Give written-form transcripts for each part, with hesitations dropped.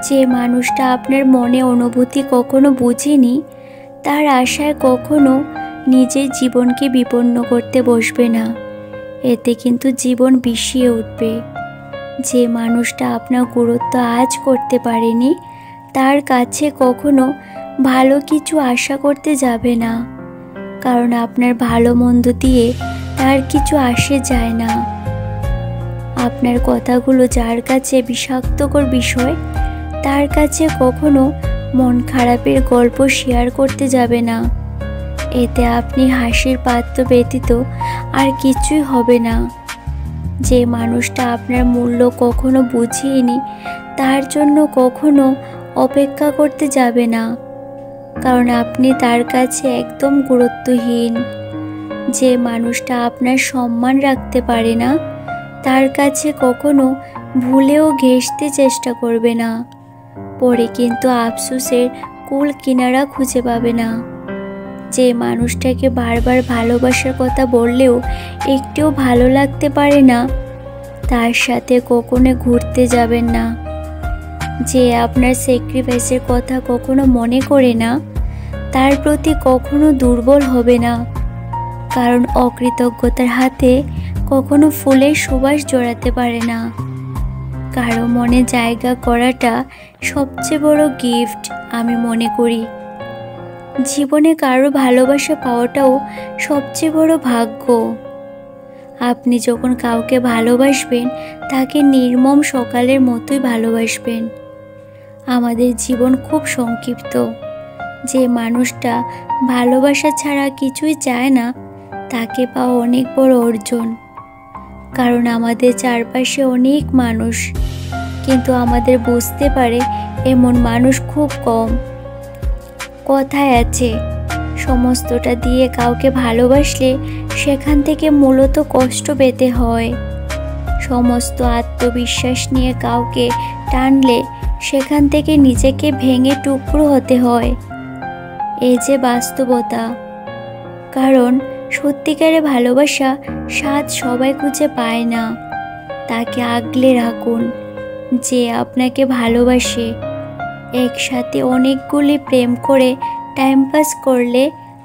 যে মানুষটা আপনার মনে অনুভূতি কখনো বুঝেনি, তার আশায় কখনো নিজের জীবনকে বিপন্ন করতে বসবে না। এতে কিন্তু জীবন বিষিয়ে উঠবে। যে মানুষটা আপনার গুরুত্ব আজ করতে পারেনি, তার কাছে কখনো ভালো কিছু আশা করতে যাবে না, কারণ আপনার ভালো মন্দ দিয়ে তার কিছু আসে যায় না। আপনার কথাগুলো যার কাছে বিষাক্তকর বিষয়, তার কাছে কখনো মন খারাপের গল্প শেয়ার করতে যাবে না। এতে আপনি হাসির পাত্র ব্যতীত আর কিছুই হবে না। যে মানুষটা আপনার মূল্য কখনো বুঝিয়েনি, তার জন্য কখনো অপেক্ষা করতে যাবে না, কারণ আপনি তার কাছে একদম গুরুত্বহীন। যে মানুষটা আপনার সম্মান রাখতে পারে না, তার কাছে কখনো ভুলেও ঘেঁষতে চেষ্টা করবে না। পরে কিন্তু আফসোসের কুল কিনারা খুঁজে পাবে না। যে মানুষটাকে বারবার ভালোবাসার কথা বললেও একটুও ভালো লাগতে পারে না, তার সাথে কখনো ঘুরতে যাবেন না। যে আপনার স্যাক্রিফাইসের কথা কখনো মনে করে না, তার প্রতি কখনো দুর্বল হবে না, কারণ অকৃতজ্ঞতার হাতে কখনো ফুলের সুবাস জড়াতে পারে না। কারো মনে জায়গা করাটা সবচেয়ে বড় গিফট আমি মনে করি। জীবনে কারো ভালোবাসা পাওয়াটাও সবচেয়ে বড় ভাগ্য। আপনি যখন কাউকে ভালোবাসবেন, তাকে নির্মম সকালের মতোই ভালোবাসবেন। আমাদের জীবন খুব সংক্ষিপ্ত। যে মানুষটা ভালোবাসা ছাড়া কিছুই চায় না, তাকে পাওয়া অনেক বড় অর্জন। কারণ আমাদের চারপাশে অনেক মানুষ, কিন্তু আমাদের বুঝতে পারে এমন মানুষ খুব কম। কথায় আছে, সমস্তটা দিয়ে কাউকে ভালোবাসলে সেখান থেকে মূলত কষ্ট পেতে হয়। সমস্ত আত্মবিশ্বাস নিয়ে কাউকে টানলে সেখান থেকে নিজেকে ভেঙে টুকরো হতে হয়। এই যে বাস্তবতা। কারণ সত্যিকারের ভালোবাসা স্বাদ সবাই খুঁজে পায় না। তাকে আগলে রাখুন যে আপনাকে ভালোবাসে। একসাথে অনেকগুলি প্রেম করে টাইম পাস করলে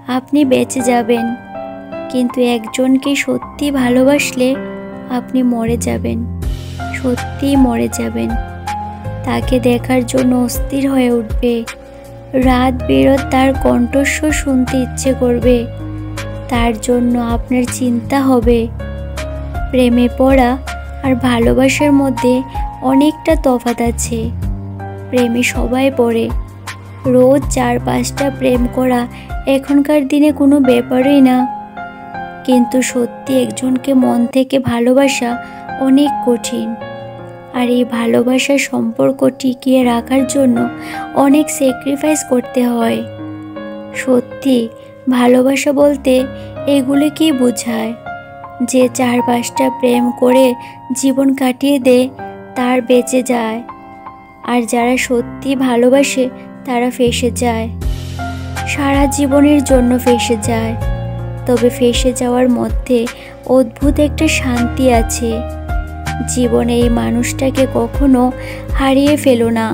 আপনি বেঁচে যাবেন, কিন্তু একজনকে সত্যি ভালোবাসলে আপনি মরে যাবেন, সত্যিই মরে যাবেন। তাকে দেখার জন্য অস্থির হয়ে উঠবে। রাত বেরোত তার কণ্ঠস্বর শুনতে ইচ্ছে করবে। তার জন্য আপনার চিন্তা হবে। প্রেমে পড়া আর ভালোবাসার মধ্যে অনেকটা তফাৎ আছে। প্রেমে সবাই পড়ে। রোজ 4-5টা প্রেম করা এখনকার দিনে কোনো ব্যাপারই না। কিন্তু সত্যি একজনকে মন থেকে ভালোবাসা অনেক কঠিন। আর এই ভালোবাসার সম্পর্ক টিকিয়ে রাখার জন্য অনেক স্যাক্রিফাইস করতে হয়। সত্যি ভালোবাসা বলতে এগুলোকেই বোঝায়। যে 4-5টা প্রেম করে জীবন কাটিয়ে দেয়, তার বেঁচে যায়। আর যারা সত্যি ভালোবাসে, তারা ফেঁসে যায়, সারা জীবনের জন্য ফেঁসে যায়। তবে ফেঁসে যাওয়ার মধ্যে অদ্ভুত একটা শান্তি আছে। জীবনে এই মানুষটাকে কখনো হারিয়ে ফেলো না,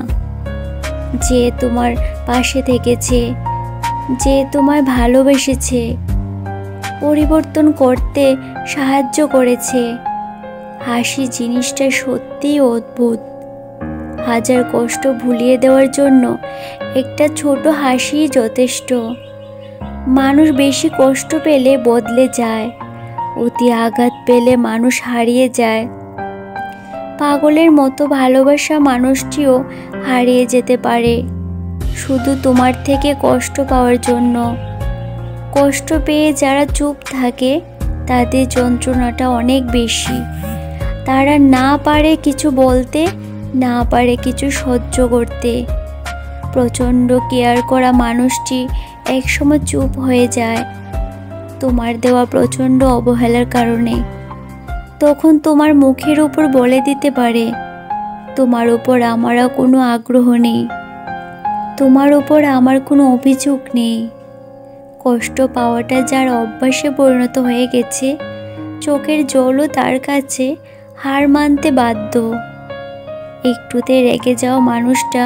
যে তোমার পাশে থেকেছে, যে তোমায় ভালোবেসেছে, পরিবর্তন করতে সাহায্য করেছে। হাসি জিনিসটা সত্যিই অদ্ভুত। হাজার কষ্ট ভুলিয়ে দেওয়ার জন্য একটা ছোট হাসিই যথেষ্ট। মানুষ বেশি কষ্ট পেলে বদলে যায়, অতি আঘাত পেলে মানুষ হারিয়ে যায়। পাগলের মতো ভালোবাসা মানুষটিও হারিয়ে যেতে পারে, শুধু তোমার থেকে কষ্ট পাওয়ার জন্য। কষ্ট পেয়ে যারা চুপ থাকে, তাদের যন্ত্রণাটা অনেক বেশি। তারা না পারে কিছু বলতে, না পারে কিছু সহ্য করতে। প্রচণ্ড কেয়ার করা মানুষটি একসময় চুপ হয়ে যায় তোমার দেওয়া প্রচণ্ড অবহেলার কারণে। তখন তোমার মুখের উপর বলে দিতে পারে, তোমার উপর আমার কোনো আগ্রহ নেই, তোমার উপর আমার কোনো অভিযোগ নেই। কষ্ট পাওয়াটা যার অভ্যাসে পরিণত হয়ে গেছে, চোখের জলও তার কাছে হার মানতে বাধ্য। একটুতে রেগে যাওয়া মানুষটা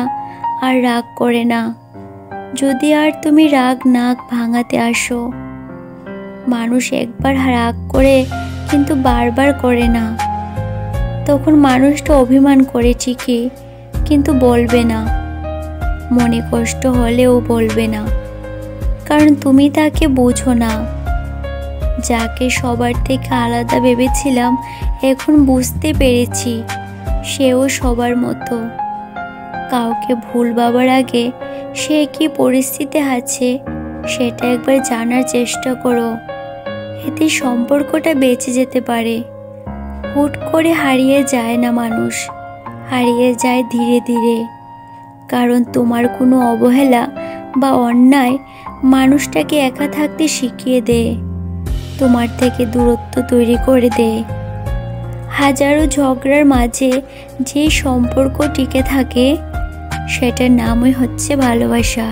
আর রাগ করে না। যদি আর তুমি রাগ না ভাঙাতে আসো, মানুষ একবার রাগ করে কিন্তু বারবার করে না। তখন মানুষটা অভিমান করে ঠিকই, কিন্তু বলবে না, মনে কষ্ট হলেও বলবে না, কারণ তুমি তাকে বোঝো না। যাকে সবার থেকে আলাদা ভেবেছিলাম, এখন বুঝতে পেরেছি সেও সবার মতো। কাউকে ভুল ভাবার আগে সে কি পরিস্থিতি আছে সেটা একবার জানার চেষ্টা করো। এতে সম্পর্কটা বেঁচে যেতে পারে। হুট করে হারিয়ে যায় না মানুষ, হারিয়ে যায় ধীরে ধীরে। কারণ তোমার কোনো অবহেলা বা অন্যায় মানুষটাকে একা থাকতে শিখিয়ে দেয়, তোমার থেকে দূরত্ব তৈরি করে দেয়। হাজারো ঝগড়ার মাঝে যে সম্পর্ক টিকে থাকে সেটার নামই হচ্ছে ভালোবাসা।